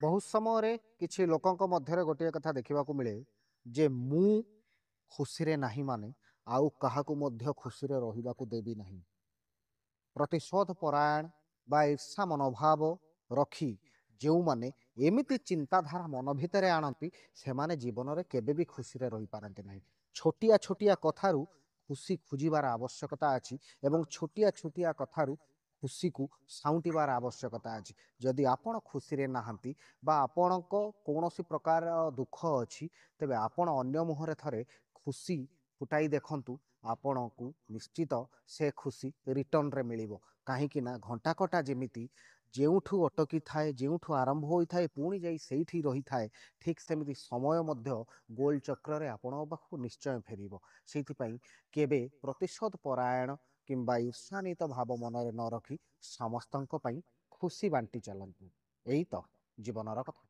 बहुत समय किसी लोकों मध्य गोटे कथा देखा मिले जे मु खुशी रे नहीं माने आउ काहाकू मध्य खुशी रे रहिबाकू देबी नहीं। प्रतिशोध परायण बा ईर्षा मनोभाव रखी जो माने एमिति चिंताधारा मन भितर आणती से माने जीवन में केबे भी खुशी रे रही पारंती नहीं। छोटिया छोटिया कथारू खुशी खोजिबार आवश्यकता अछि एवं छोटिया छोटिया कथारू खुशी को साउंटिबार आवश्यकता अछि। जदि आपण खुशी रे नाहंती बा आपणको कौनसी प्रकार दुख अछि तेबे आपण अन्य मुहरे थरे खुशी फुटाई देखंतु आपण को निश्चित से खुशी रिटर्न रे मिलिबो। काहेकि ना घंटा कटा जेमिति जेउठू अटकी थाए जेउठू आरंभ होई थाए पुणी जाई सेठी रही थाए ठीक सेमिति समय मध्य गोल चक्र रे आपण पाखु निश्चय फेरिबो। सेथिपई केबे प्रतिशोध परायण किंबा ईर्षान्वित भाव मनरे न रखी समस्तंक पई खुशी बांटी चलंतु। एई तो जीवनर कथा।